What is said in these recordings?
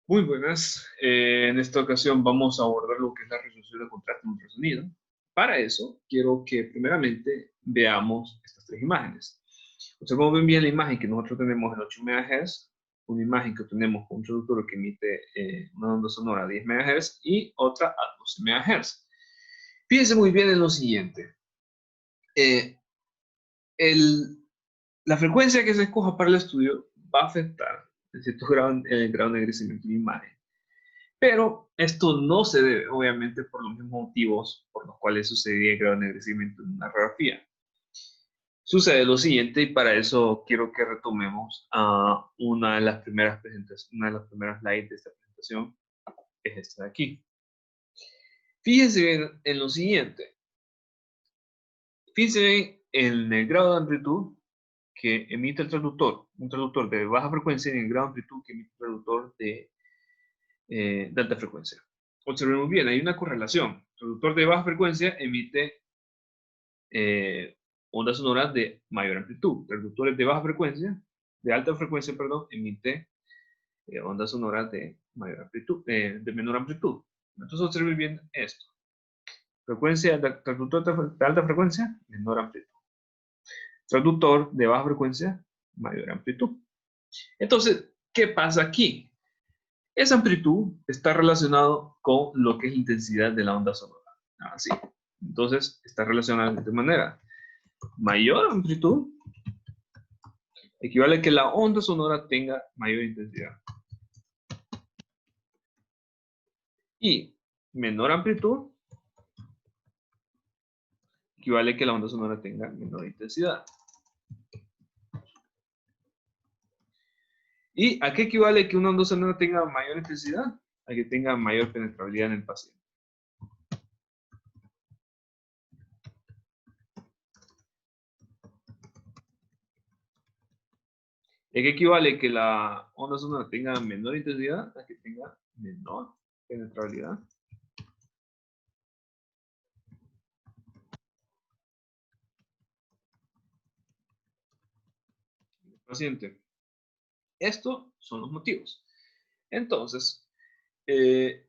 Muy buenas. En esta ocasión vamos a abordar lo que es la resolución de contraste en ultrasonido. Para eso, quiero que primeramente veamos estas tres imágenes. Observamos bien la imagen que nosotros tenemos en 8 MHz, una imagen que tenemos con un traductor que emite una onda sonora a 10 MHz y otra a 12 MHz. Fíjense muy bien en lo siguiente. Eh, el, la frecuencia que se escoja para el estudio va a afectar en cierto grado el grado de enegrecimiento de la imagen. Pero esto no se debe, obviamente, por los mismos motivos por los cuales sucedía el grado de ennegrecimiento en una radiografía. Sucede lo siguiente, y para eso quiero que retomemos a una de las primeras presentaciones, una de las primeras slides de esta presentación, que es esta de aquí. Fíjense bien en lo siguiente. Fíjense bien en el grado de amplitud que emite el traductor, un traductor de baja frecuencia, y en el grado de amplitud que emite el traductor de alta frecuencia. Observemos bien, hay una correlación. El traductor de baja frecuencia emite ondas sonoras de mayor amplitud. Traductores de baja frecuencia, de alta frecuencia, perdón, emite ondas sonoras de mayor amplitud, de menor amplitud. Entonces observen bien esto. Frecuencia de traductor de alta frecuencia, menor amplitud. Traductor de baja frecuencia, mayor amplitud. Entonces, ¿qué pasa aquí? Esa amplitud está relacionado con lo que es la intensidad de la onda sonora. Así. Entonces, está relacionada de esta manera. Mayor amplitud equivale a que la onda sonora tenga mayor intensidad. Y menor amplitud equivale a que la onda sonora tenga menor intensidad. ¿Y a qué equivale que una onda sonora tenga mayor intensidad? A que tenga mayor penetrabilidad en el paciente. ¿A qué equivale que la onda sonora tenga menor intensidad? A que tenga menor penetrabilidad en el paciente. Estos son los motivos. Entonces, el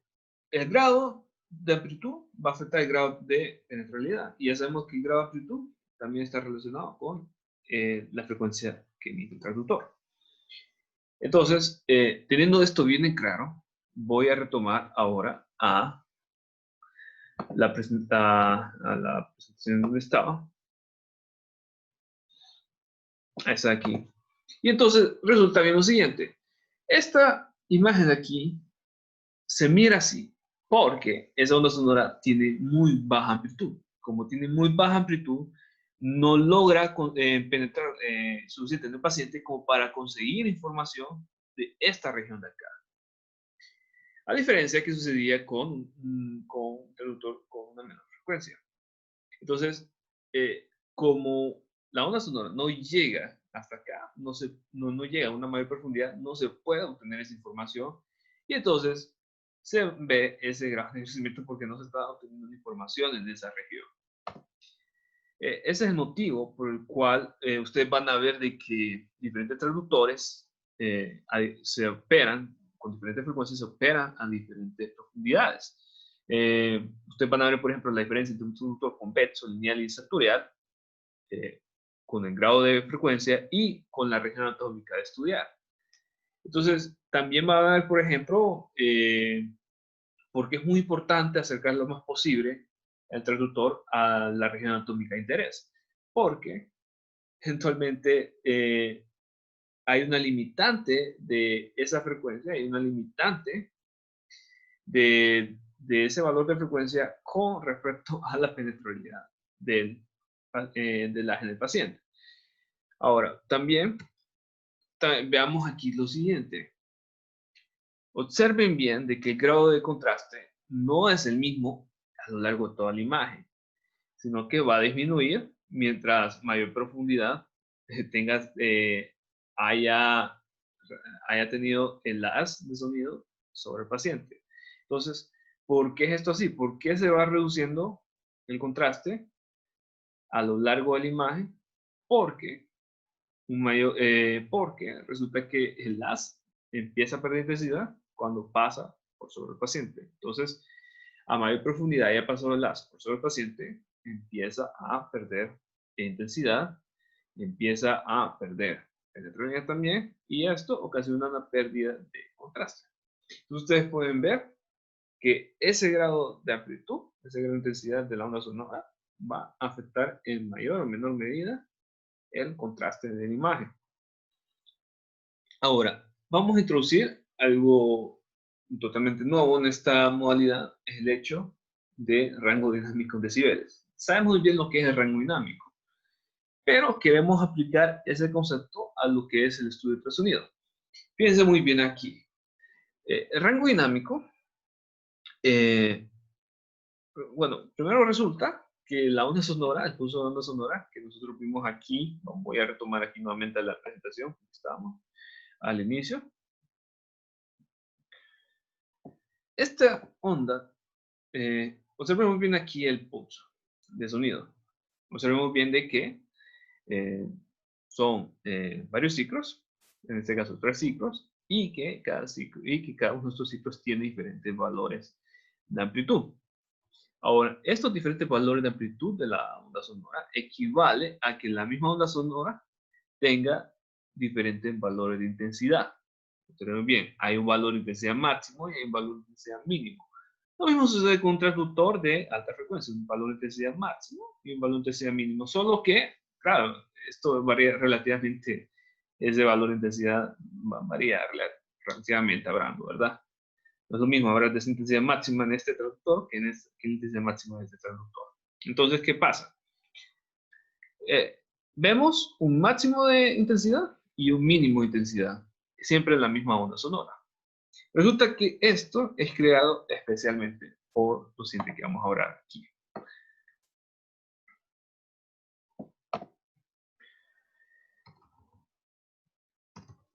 grado de amplitud va a afectar el grado de penetrabilidad. Y ya sabemos que el grado de amplitud también está relacionado con la frecuencia que emite el traductor. Entonces, teniendo esto bien en claro, voy a retomar ahora a la presentación donde estaba. Esa aquí. Y entonces resulta bien lo siguiente. Esta imagen de aquí se mira así, porque esa onda sonora tiene muy baja amplitud. Como tiene muy baja amplitud, no logra penetrar suficiente en el paciente como para conseguir información de esta región de acá. A diferencia que sucedía con un traductor con una menor frecuencia. Entonces, como la onda sonora no llega hasta acá, no llega a una mayor profundidad, no se puede obtener esa información, y entonces se ve ese grado de crecimiento porque no se está obteniendo información en esa región. Ese es el motivo por el cual ustedes van a ver de que diferentes traductores se operan con diferentes frecuencias, se operan a diferentes profundidades. Ustedes van a ver, por ejemplo, la diferencia entre un traductor convexo, lineal y sartorial, eh, con el grado de frecuencia y con la región anatómica de estudiar. Entonces, también va a ver, por ejemplo, porque es muy importante acercar lo más posible el traductor a la región anatómica de interés, porque eventualmente hay una limitante de esa frecuencia, hay una limitante de ese valor de frecuencia con respecto a la penetrabilidad del, de la en el paciente. Ahora, también veamos aquí lo siguiente. Observen bien de que el grado de contraste no es el mismo a lo largo de toda la imagen, sino que va a disminuir mientras mayor profundidad tengas, haya, haya tenido el haz de sonido sobre el paciente. Entonces, ¿por qué es esto así? ¿Por qué se va reduciendo el contraste a lo largo de la imagen? Porque, porque resulta que el haz empieza a perder intensidad cuando pasa por sobre el paciente. Entonces, a mayor profundidad ya pasó el láser por sobre el paciente, empieza a perder intensidad, empieza a perder electrónica también, y esto ocasiona una pérdida de contraste. Entonces, ustedes pueden ver que ese grado de amplitud, ese grado de intensidad de la onda sonora va a afectar en mayor o menor medida el contraste de la imagen. Ahora, vamos a introducir algo totalmente nuevo en esta modalidad, es el hecho de rango dinámico en decibeles. Sabemos muy bien lo que es el rango dinámico, pero queremos aplicar ese concepto a lo que es el estudio de ultrasonido. Fíjense muy bien aquí. El rango dinámico, bueno, primero resulta que la onda sonora, el pulso de onda sonora que nosotros vimos aquí, voy a retomar aquí nuevamente la presentación que estábamos al inicio. Esta onda, observemos bien aquí el pulso de sonido. Observemos bien de que son varios ciclos, en este caso 3 ciclos, y que cada ciclo, y que cada uno de estos ciclos tiene diferentes valores de amplitud. Ahora, estos diferentes valores de amplitud de la onda sonora equivale a que la misma onda sonora tenga diferentes valores de intensidad. Tenemos bien, hay un valor de intensidad máximo y hay un valor de intensidad mínimo. Lo mismo sucede con un transductor de alta frecuencia, un valor de intensidad máximo y un valor de intensidad mínimo, solo que, claro, esto varía relativamente, ese valor de intensidad varía relativamente hablando, ¿verdad? No es lo mismo hablar de esa intensidad máxima en este transductor que en la intensidad máxima de este transductor. Entonces, ¿qué pasa? Vemos un máximo de intensidad y un mínimo de intensidad, siempre en la misma onda sonora. Resulta que esto es creado especialmente por lo siguiente que vamos a hablar aquí.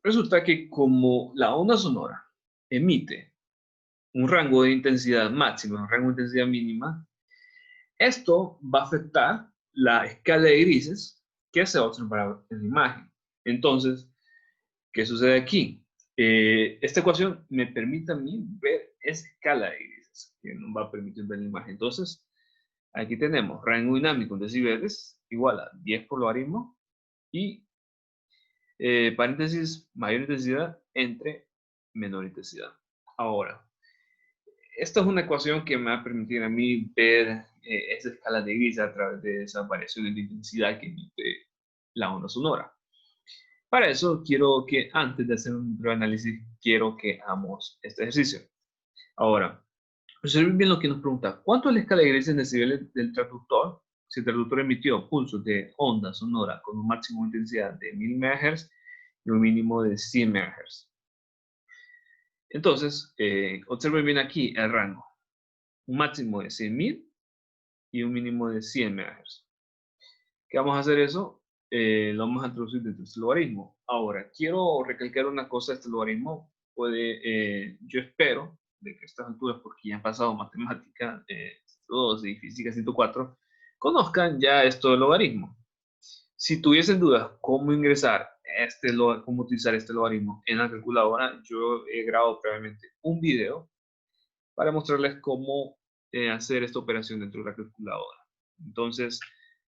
Resulta que como la onda sonora emite un rango de intensidad máxima, un rango de intensidad mínima, esto va a afectar la escala de grises que se va a observar en la imagen. Entonces, ¿qué sucede aquí? Esta ecuación me permite a mí ver esa escala de grises que nos va a permitir ver la imagen. Entonces, aquí tenemos rango dinámico en decibeles igual a 10 por logaritmo y paréntesis mayor intensidad entre menor intensidad. Ahora, esta es una ecuación que me va a permitir a mí ver esa escala de grises a través de esas variaciones de intensidad que emite la onda sonora. Para eso quiero que antes de hacer un breve análisis, quiero que hagamos este ejercicio. Ahora, observen bien lo que nos pregunta. ¿Cuánto es la escala de grises en decibeles del transductor? Si el transductor emitió pulsos de onda sonora con un máximo de intensidad de 1000 MHz y un mínimo de 100 MHz. Entonces, observen bien aquí el rango. Un máximo de 100.000 y un mínimo de 100 MHz. ¿Qué vamos a hacer eso? Lo vamos a introducir dentro de este logaritmo. Ahora, quiero recalcar una cosa, este logaritmo puede, yo espero, de que a estas alturas, porque ya han pasado matemática 2 y física 104, conozcan ya esto del logaritmo. Si tuviesen dudas cómo ingresar cómo utilizar este logaritmo en la calculadora, yo he grabado previamente un video para mostrarles cómo hacer esta operación dentro de la calculadora. Entonces,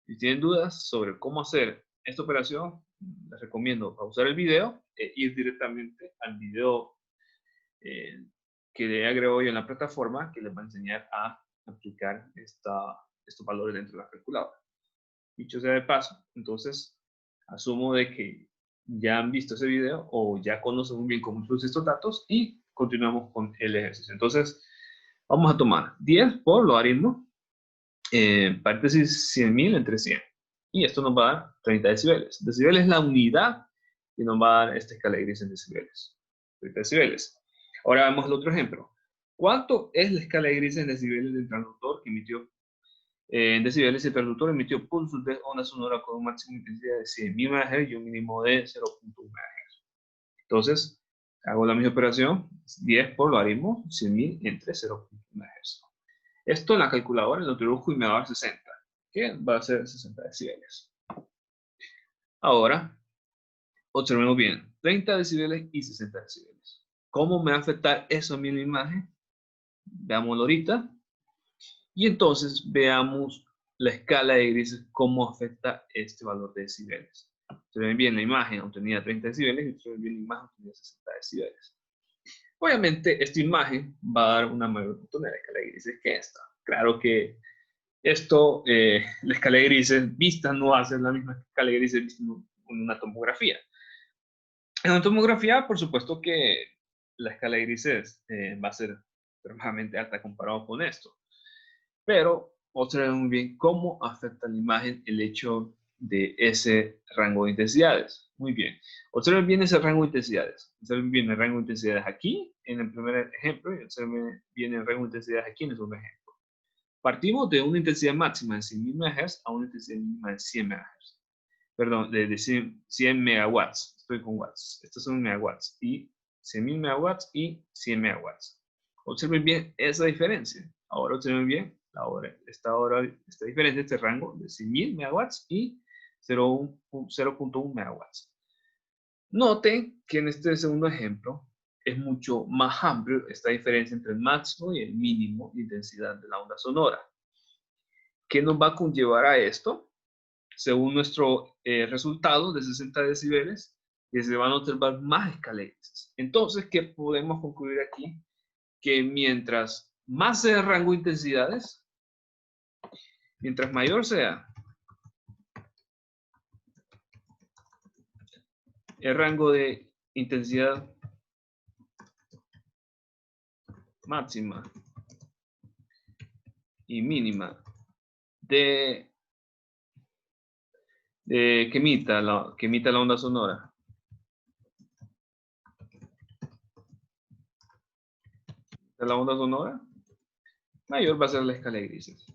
si tienen dudas sobre cómo hacer esta operación, les recomiendo pausar el video e ir directamente al video que le agrego yo en la plataforma que les va a enseñar a aplicar estos valores dentro de la calculadora. Dicho sea de paso, entonces asumo de que ya han visto ese video o ya conocen muy bien cómo introducir estos datos y continuamos con el ejercicio. Entonces, vamos a tomar 10 por logaritmo, paréntesis 100.000 entre 100. Y esto nos va a dar 30 decibeles. Decibel es la unidad que nos va a dar esta escala de grises en decibeles. 30 decibeles. Ahora vemos el otro ejemplo. ¿Cuánto es la escala de grises en decibeles del transductor que emitió en decibeles? El transductor emitió pulsos de onda sonora con un máximo de intensidad de 100.000 MHz y un mínimo de 0.1 MHz. Entonces, hago la misma operación, 10 por logaritmo, 100.000 entre 0.1 MHz. Esto en la calculadora lo introduzco y me va a dar 60, que va a ser 60 decibeles. Ahora, observemos bien, 30 decibeles y 60 decibeles. ¿Cómo me va a afectar eso a mí en la imagen? Veámoslo ahorita. Y entonces veamos la escala de grises, cómo afecta este valor de decibeles. Ustedes ven bien la imagen obtenida 30 decibeles y ustedes ven bien la imagen obtenida 60 decibeles. Obviamente esta imagen va a dar una mayor tonalidad de escala de grises que esta. Claro que esto, la escala de grises vista no va a ser la misma escala de grises vista en una tomografía. En una tomografía, por supuesto que la escala de grises va a ser extremadamente alta comparado con esto. Pero observen muy bien cómo afecta la imagen el hecho de ese rango de intensidades. Muy bien. Observen bien ese rango de intensidades. Observen bien el rango de intensidades aquí, en el primer ejemplo, y observen bien el rango de intensidades aquí en el segundo ejemplo. Partimos de una intensidad máxima de 100.000 MHz a una intensidad mínima de 100 MHz. Perdón, de 100 megawatts. Estoy con watts. Estos son megawatts. Y 100.000 megawatts y 100 megawatts. Observen bien esa diferencia. Ahora observen bien esta diferencia, este rango de 100.000 megawatts y 0.1 megawatts. Noten que en este segundo ejemplo es mucho más amplio esta diferencia entre el máximo y el mínimo de intensidad de la onda sonora. ¿Qué nos va a conllevar a esto? Según nuestro resultado de 60 decibeles, que se van a observar más escaleras. Entonces, ¿qué podemos concluir aquí? Que mientras más sea el rango de intensidades, mientras mayor sea el rango de intensidad máxima y mínima que emita la onda sonora, mayor va a ser la escala de grises.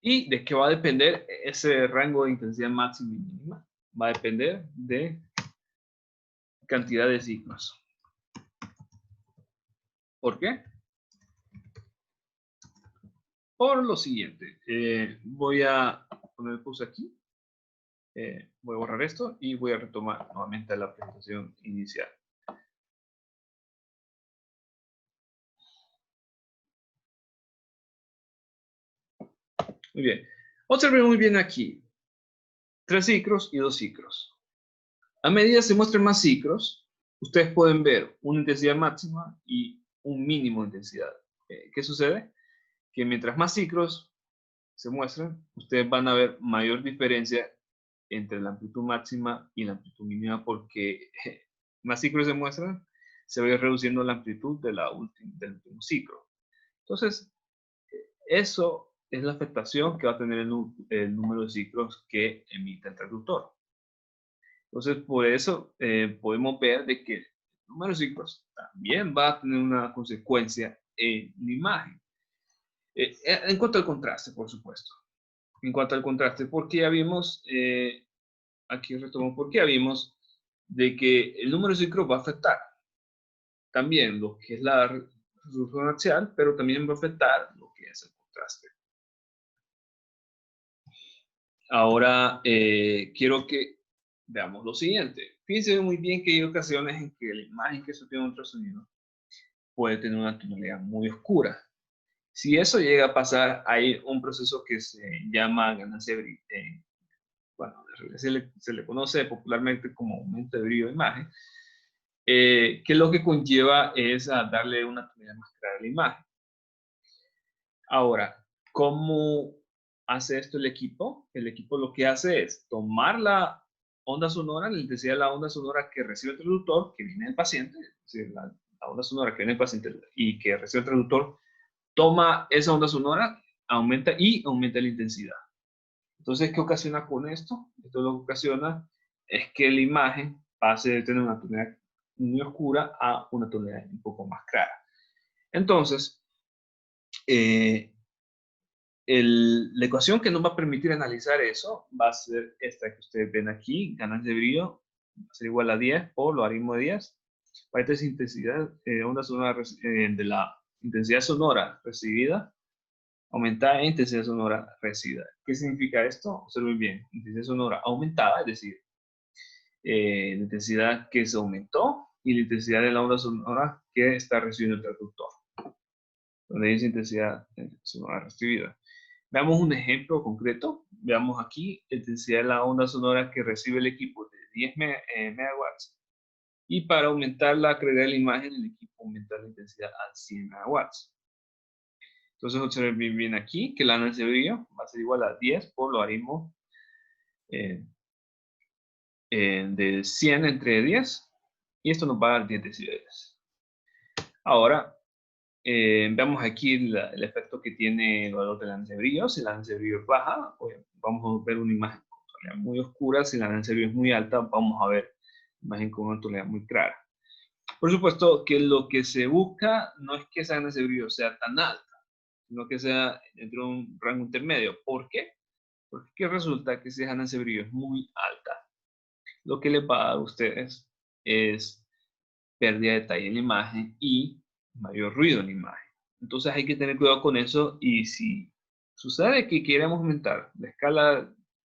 ¿Y de qué va a depender ese rango de intensidad máxima y mínima? Va a depender de cantidad de ciclos. ¿Por qué? Por lo siguiente, voy a poner pause aquí, voy a borrar esto y voy a retomar nuevamente la presentación inicial. Muy bien, observen muy bien aquí, 3 ciclos y 2 ciclos. A medida que se muestren más ciclos, ustedes pueden ver una intensidad máxima y un mínimo de intensidad. ¿Qué sucede? Que mientras más ciclos se muestran, ustedes van a ver mayor diferencia entre la amplitud máxima y la amplitud mínima porque más ciclos se muestran, se va a ir reduciendo la amplitud del último ciclo. Entonces, eso es la afectación que va a tener el número de ciclos que emite el transductor. Entonces, por eso podemos ver de que el número de ciclos también va a tener una consecuencia en la imagen. En cuanto al contraste, por supuesto. En cuanto al contraste, porque ya vimos, aquí retomo, porque ya vimos de que el número de ciclos va a afectar también lo que es la resolución axial, pero también va a afectar lo que es el contraste. Ahora, quiero que veamos lo siguiente. Fíjense muy bien que hay ocasiones en que la imagen que se obtiene en ultrasonido puede tener una tonalidad muy oscura. Si eso llega a pasar, hay un proceso que se llama ganancia de brillo. Bueno, se le conoce popularmente como aumento de brillo de imagen, que lo que conlleva es a darle una tonalidad más clara a la imagen. Ahora, ¿cómo hace esto el equipo? El equipo lo que hace es tomar la onda sonora, la intensidad de la onda sonora que recibe el transductor, que viene del paciente, es decir, la onda sonora que viene del paciente y que recibe el transductor, toma esa onda sonora, aumenta la intensidad. Entonces, ¿qué ocasiona con esto? Esto lo que ocasiona es que la imagen pase de tener una tonalidad muy oscura a una tonalidad un poco más clara. Entonces, la ecuación que nos va a permitir analizar eso va a ser esta que ustedes ven aquí, ganancia de brillo, va a ser igual a 10 por logaritmo de 10. Para esta intensidad, onda sonora de la intensidad sonora recibida aumentada e intensidad sonora recibida. ¿Qué significa esto? Observen bien. Intensidad sonora aumentada, es decir, la intensidad que se aumentó y la intensidad de la onda sonora que está recibiendo el traductor. Donde dice intensidad sonora recibida. Veamos un ejemplo concreto. Veamos aquí la intensidad de la onda sonora que recibe el equipo de 10 megawatts. Y para aumentar la claridad de la imagen, el equipo aumenta la intensidad a 100 megawatts. Entonces observen bien aquí que la ganancia de brillo va a ser igual a 10 por logaritmo de 100 entre 10. Y esto nos va a dar 10 decibeles. Ahora, veamos aquí el efecto que tiene el valor de la ganancia de brillo. Si la ganancia de brillo es baja, vamos a ver una imagen con tonalidad muy oscura. Si la ganancia de brillo es muy alta, vamos a ver una imagen con una tonalidad muy clara. Por supuesto que lo que se busca no es que esa ganancia de brillo sea tan alta, sino que sea dentro de un rango intermedio. ¿Por qué? Porque resulta que si esa ganancia de brillo es muy alta, lo que les va a dar a ustedes es pérdida de detalle en la imagen y mayor ruido en la imagen. Entonces hay que tener cuidado con eso, y si sucede que queremos aumentar la escala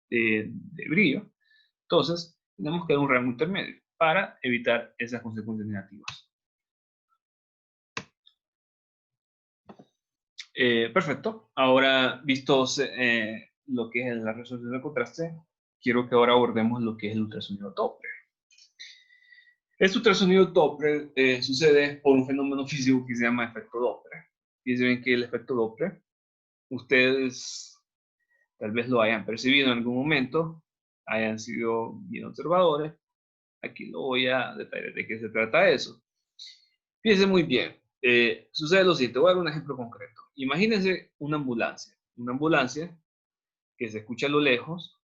de brillo, entonces tenemos que dar un rango intermedio para evitar esas consecuencias negativas. Perfecto. Ahora, vistos lo que es la resolución de contraste, quiero que ahora abordemos lo que es el ultrasonido Doppler. Este ultrasonido Doppler sucede por un fenómeno físico que se llama efecto Doppler. Fíjense bien que el efecto Doppler, ustedes tal vez lo hayan percibido en algún momento, hayan sido bien observadores. Aquí lo voy a detallar de qué se trata eso. Fíjense muy bien. Sucede lo siguiente, voy a dar un ejemplo concreto. Imagínense una ambulancia que se escucha a lo lejos,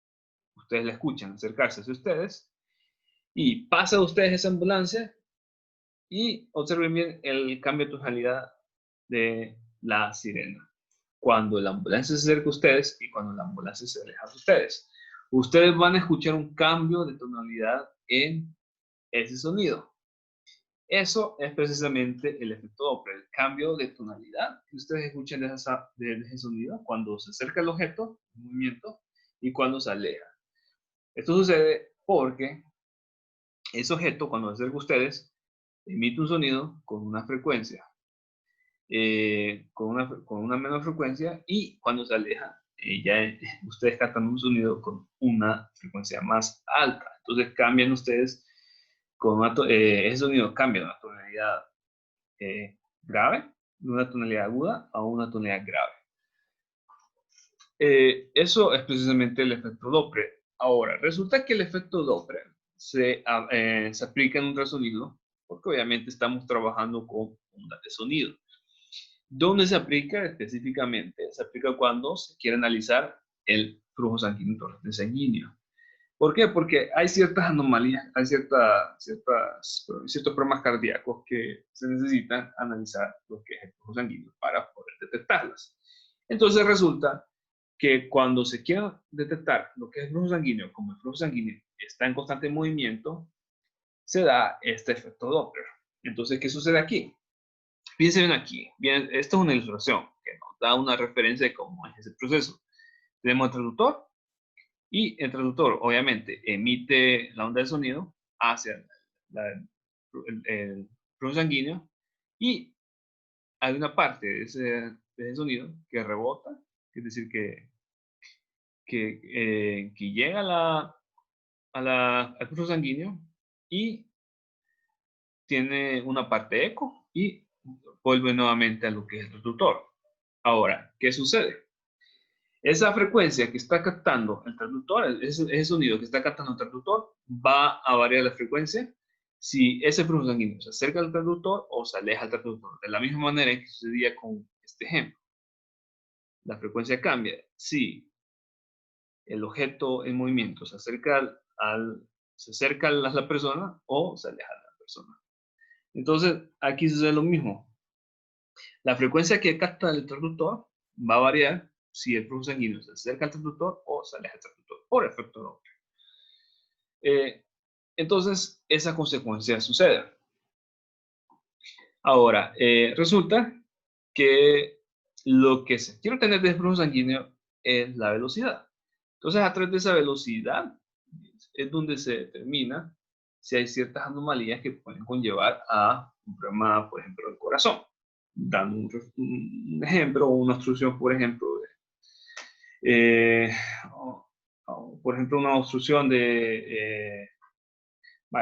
ustedes la escuchan acercarse hacia ustedes, y pasa a ustedes esa ambulancia, y observen bien el cambio de tonalidad de la sirena. Cuando la ambulancia se acerca a ustedes y cuando la ambulancia se aleja de ustedes, ustedes van a escuchar un cambio de tonalidad en ese sonido. Eso es precisamente el efecto Doppler, el cambio de tonalidad que ustedes escuchan de ese sonido cuando se acerca el objeto, el movimiento, y cuando se aleja. Esto sucede porque ese objeto, cuando se acerca a ustedes, emite un sonido con una frecuencia, con una menor frecuencia, y cuando se aleja, ustedes captan un sonido con una frecuencia más alta. Entonces cambian ustedes ese sonido cambia de una tonalidad grave, de una tonalidad aguda a una tonalidad grave. Eso es precisamente el efecto Doppler. Ahora, resulta que el efecto Doppler se aplica en un ultrasonido porque obviamente estamos trabajando con ondas de sonido. ¿Dónde se aplica específicamente? Se aplica cuando se quiere analizar el flujo sanguíneo, torrente sanguíneo. ¿Por qué? Porque hay ciertas anomalías, hay ciertos problemas cardíacos que se necesitan analizar lo que es el flujo sanguíneo para poder detectarlas. Entonces resulta que cuando se quiere detectar lo que es el flujo sanguíneo, como el flujo sanguíneo está en constante movimiento, se da este efecto Doppler. Entonces, ¿qué sucede aquí? Fíjense bien aquí. Bien, esto es una ilustración que nos da una referencia de cómo es ese proceso. Tenemos el traductor, y el traductor obviamente emite la onda de sonido hacia el flujo sanguíneo, y hay una parte de ese sonido que rebota, es decir, que llega al flujo sanguíneo y tiene una parte de eco y vuelve nuevamente a lo que es el traductor. Ahora, ¿qué sucede? Esa frecuencia que está captando el transductor, ese sonido que está captando el transductor, va a variar la frecuencia si ese flujo sanguíneo se acerca al transductor o se aleja del transductor. De la misma manera que sucedía con este ejemplo. La frecuencia cambia si el objeto en movimiento se acerca a la persona o se aleja de la persona. Entonces, aquí sucede lo mismo. La frecuencia que capta el transductor va a variar si el flujo sanguíneo se acerca al transductor o se aleja del transductor por efecto Doppler. Entonces, esa consecuencia sucede. Ahora, resulta que lo que se quiere obtener del flujo sanguíneo es la velocidad. Entonces, a través de esa velocidad es donde se determina si hay ciertas anomalías que pueden conllevar a un problema, por ejemplo, del corazón. Dando un ejemplo, una obstrucción, por ejemplo, por ejemplo, una obstrucción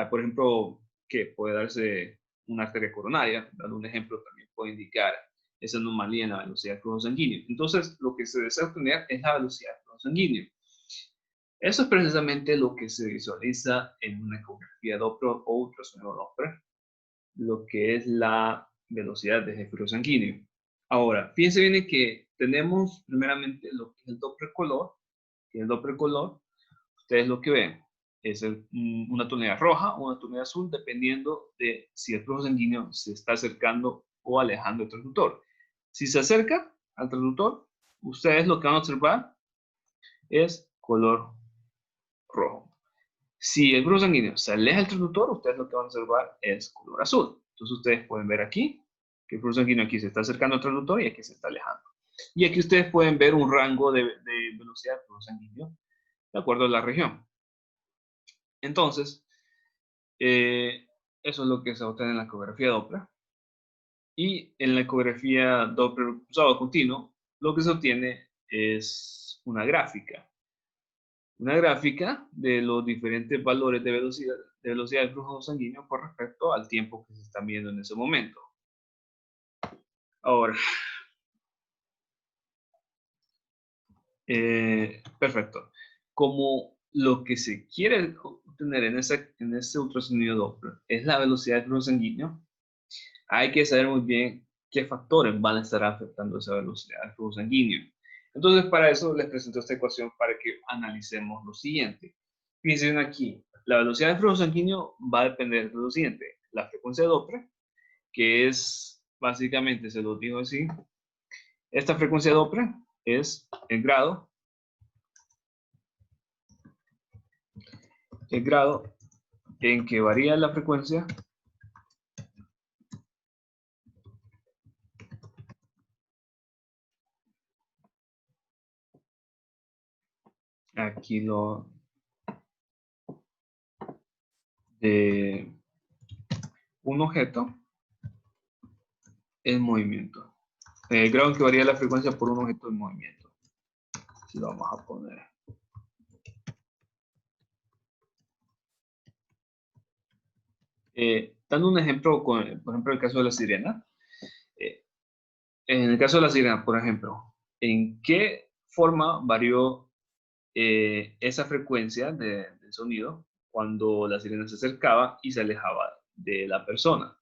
por ejemplo, que puede darse una arteria coronaria, dando un ejemplo, también puede indicar esa anomalía en la velocidad del flujo sanguíneo. Entonces, lo que se desea obtener es la velocidad del flujo sanguíneo. Eso es precisamente lo que se visualiza en una ecografía Doppler o ultrasonido Doppler, lo que es la velocidad del flujo sanguíneo. Ahora, fíjense bien que tenemos primeramente lo que es el Doppler color, que el Doppler color, ustedes lo que ven es una tonalidad roja o una tonalidad azul, dependiendo de si el flujo sanguíneo se está acercando o alejando del transductor. Si se acerca al transductor, ustedes lo que van a observar es color rojo. Si el flujo sanguíneo se aleja del transductor, ustedes lo que van a observar es color azul. Entonces ustedes pueden ver aquí que el flujo sanguíneo aquí se está acercando al transductor y aquí se está alejando. Y aquí ustedes pueden ver un rango de velocidad del flujo sanguíneo de acuerdo a la región. Entonces, eso es lo que se obtiene en la ecografía Doppler. Y en la ecografía Doppler cruzado continuo, lo que se obtiene es una gráfica. Una gráfica de los diferentes valores de velocidad del flujo sanguíneo con respecto al tiempo que se está midiendo en ese momento. Ahora, perfecto. Como lo que se quiere obtener en ese ultrasonido Doppler es la velocidad del flujo sanguíneo, hay que saber muy bien qué factores van a estar afectando esa velocidad del flujo sanguíneo. Entonces, para eso les presento esta ecuación para que analicemos lo siguiente. Fíjense aquí, la velocidad del flujo sanguíneo va a depender de lo siguiente: la frecuencia de Doppler, que es básicamente, se lo digo así, esta frecuencia de Doppler es el grado en que varía la frecuencia aquí lo de un objeto en movimiento. El grado en que varía la frecuencia por un objeto en movimiento. Así lo vamos a poner. Dando un ejemplo, por ejemplo, el caso de la sirena. En el caso de la sirena, por ejemplo, ¿en qué forma varió esa frecuencia del sonido cuando la sirena se acercaba y se alejaba de la persona?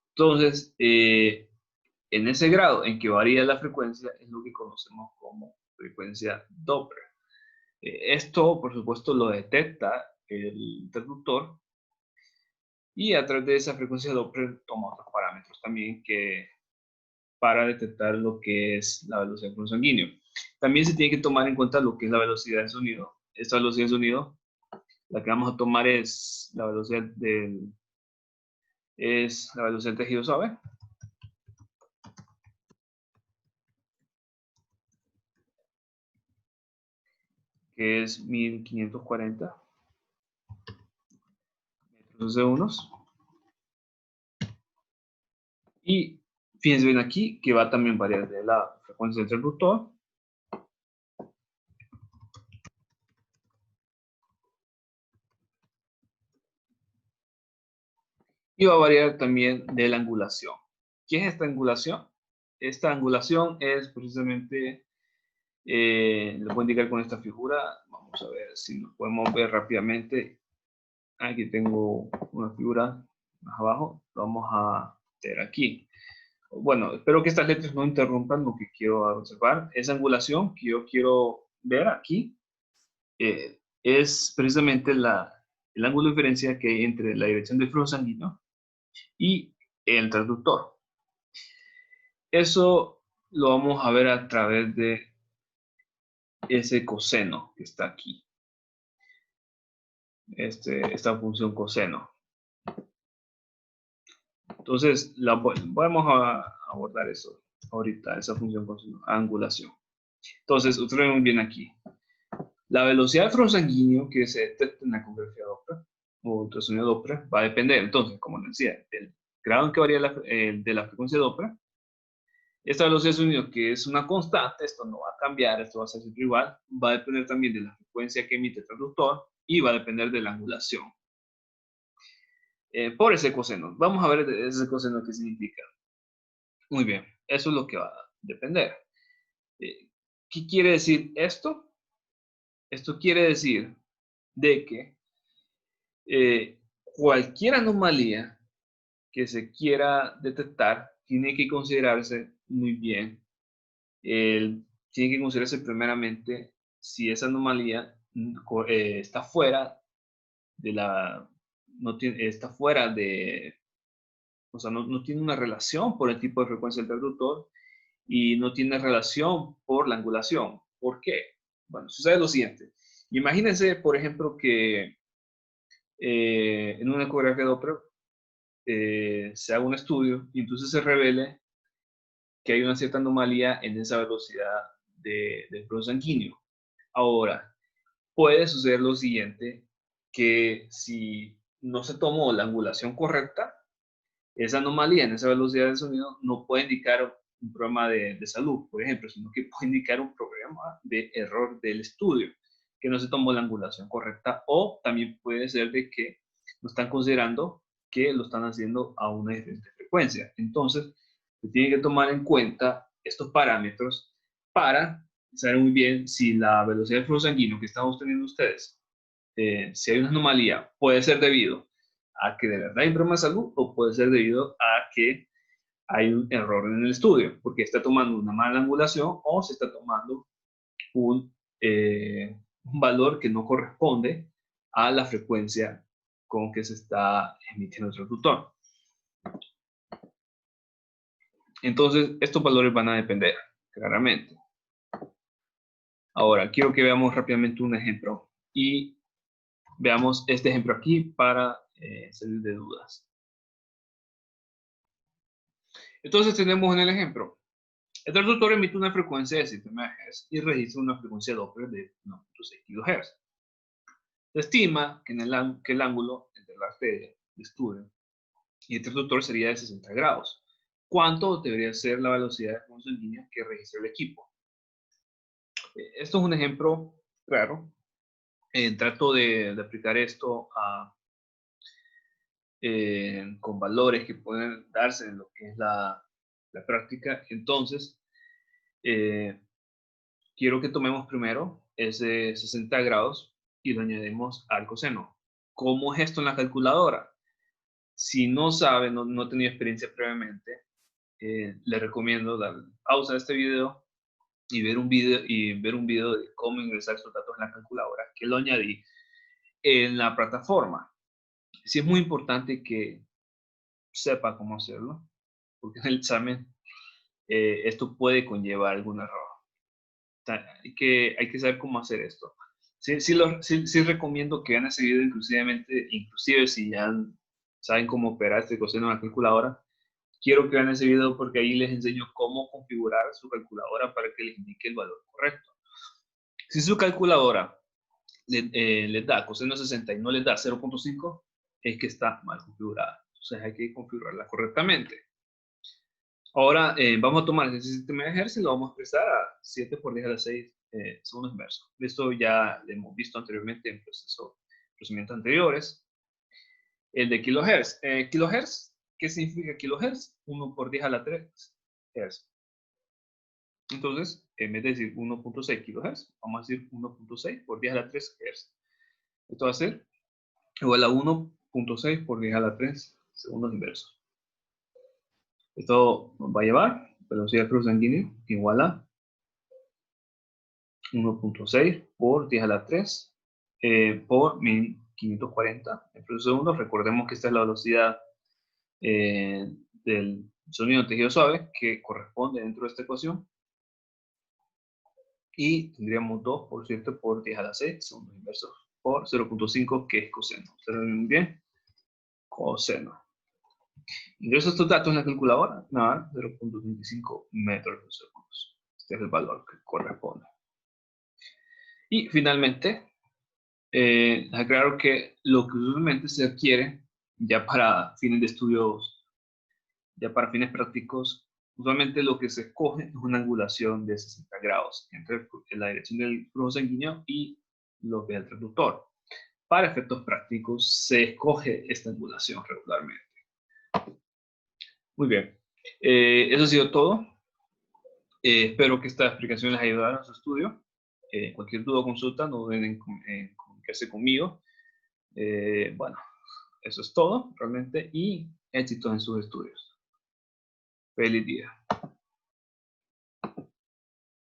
Entonces, en ese grado en que varía la frecuencia es lo que conocemos como frecuencia Doppler. Esto, por supuesto, lo detecta el interruptor y a través de esa frecuencia Doppler toma otros parámetros también para detectar lo que es la velocidad del flujo sanguíneo. También se tiene que tomar en cuenta lo que es la velocidad del sonido. Esta velocidad del sonido, la que vamos a tomar es la velocidad del tejido suave, que es 1540 metros de segundos. Y fíjense bien aquí que va también a variar de la frecuencia del interruptor. Y va a variar también de la angulación. ¿Qué es esta angulación? Esta angulación es precisamente, lo puedo indicar con esta figura. Vamos a ver si nos podemos ver rápidamente. Aquí tengo una figura más abajo. Lo vamos a ver aquí. Bueno, espero que estas letras no interrumpan lo que quiero observar. Esa angulación que yo quiero ver aquí es precisamente el ángulo de diferencia que hay entre la dirección del flujo sanguíneo y el transductor. Eso lo vamos a ver a través de ese coseno que está aquí. Esta función coseno. Entonces, vamos a abordar eso. ahorita esa función coseno, angulación. Entonces, observen bien aquí. La velocidad del flujo sanguíneo que se detecta en la ecografía Doppler o ultrasonido Doppler va a depender, entonces, como les decía, del grado en que varía de la frecuencia Doppler. Esta velocidad de sonido, que es una constante, esto no va a cambiar, esto va a ser siempre igual, va a depender también de la frecuencia que emite el transductor y va a depender de la angulación. Por ese coseno. Vamos a ver ese coseno qué significa. Muy bien, eso es lo que va a depender. ¿Qué quiere decir esto? Esto quiere decir de que cualquier anomalía que se quiera detectar tiene que considerarse muy bien. Tiene que considerarse primeramente si esa anomalía está fuera de la, no tiene, está fuera de, o sea, no tiene una relación por el tipo de frecuencia del transductor y no tiene relación por la angulación. ¿Por qué? Bueno, sucede lo siguiente. Imagínense, por ejemplo, que en una ecografía Doppler se haga un estudio y entonces se revele que hay una cierta anomalía en esa velocidad del flujo sanguíneo. Ahora, puede suceder lo siguiente, que si no se tomó la angulación correcta, esa anomalía en esa velocidad del sonido no puede indicar un problema de salud, por ejemplo, sino que puede indicar un problema de error del estudio, que no se tomó la angulación correcta, o también puede ser de que no están considerando que lo están haciendo a una diferente frecuencia. Entonces, se tiene que tomar en cuenta estos parámetros para saber muy bien si la velocidad del flujo sanguíneo que están teniendo ustedes, si hay una anomalía, puede ser debido a que de verdad hay un problema de salud o puede ser debido a que hay un error en el estudio, porque está tomando una mala angulación o se está tomando un valor que no corresponde a la frecuencia con que se está emitiendo el transductor. Entonces, estos valores van a depender, claramente. Ahora, quiero que veamos rápidamente un ejemplo y veamos este ejemplo aquí para salir de dudas. Entonces tenemos en el ejemplo, el transductor emite una frecuencia de 7 MHz y registra una frecuencia Doppler de 1.6 kHz. Se estima que el ángulo entre la arteria de estudio y el transductor sería de 60 grados. ¿Cuánto debería ser la velocidad de flujo sanguíneo que registra el equipo? Esto es un ejemplo claro. Trato de aplicar esto con valores que pueden darse en lo que es la práctica. Entonces, quiero que tomemos primero ese 60 grados y lo añadimos al coseno. ¿Cómo es esto en la calculadora? Si no sabe, no ha tenido experiencia previamente, le recomiendo dar pausa a este video y ver un video de cómo ingresar sus datos en la calculadora, que lo añadí en la plataforma. Sí es muy importante que sepa cómo hacerlo, porque en el examen esto puede conllevar algún error. Hay que saber cómo hacer esto. Sí recomiendo que vean ese video inclusive si ya saben cómo operar este coseno en la calculadora. Quiero que vean ese video porque ahí les enseño cómo configurar su calculadora para que les indique el valor correcto. Si su calculadora les da coseno 60 y no les da 0.5, es que está mal configurada. Entonces hay que configurarla correctamente. Ahora vamos a tomar ese sistema de ejercicio y lo vamos a expresar a 7 por 10 a la 6 segundos inversos. Esto ya lo hemos visto anteriormente en procedimientos anteriores. El de kilohertz. Kilohertz, ¿qué significa kilohertz? 1 por 10 a la 3 hertz. Entonces, en vez de decir 1.6 kilohertz, vamos a decir 1.6 por 10 a la 3 hertz. Esto va a ser igual a 1.6 por 10 a la 3 segundos inversos. Esto nos va a llevar velocidad del flujo sanguíneo igual a 1.6 por 10 a la 3 por 1540 en por segundo. Recordemos que esta es la velocidad del sonido en tejido suave que corresponde dentro de esta ecuación. Y tendríamos 2 por 7 por 10 a la 6 segundos inversos por 0.5 que es coseno. ¿Observen bien? Coseno. Ingreso estos datos en la calculadora, nada, 0.25 metros por segundo. Este es el valor que corresponde. Y finalmente, aclaro que lo que usualmente se adquiere ya para fines de estudios, ya para fines prácticos, usualmente lo que se escoge es una angulación de 60 grados entre la dirección del flujo sanguíneo y lo que es el transductor. Para efectos prácticos se escoge esta angulación regularmente. Muy bien. Eso ha sido todo. Espero que esta explicación les ayudara a su estudio. Cualquier duda o consulta, no duden en comunicarse conmigo. Bueno, eso es todo realmente y éxito en sus estudios. Feliz día.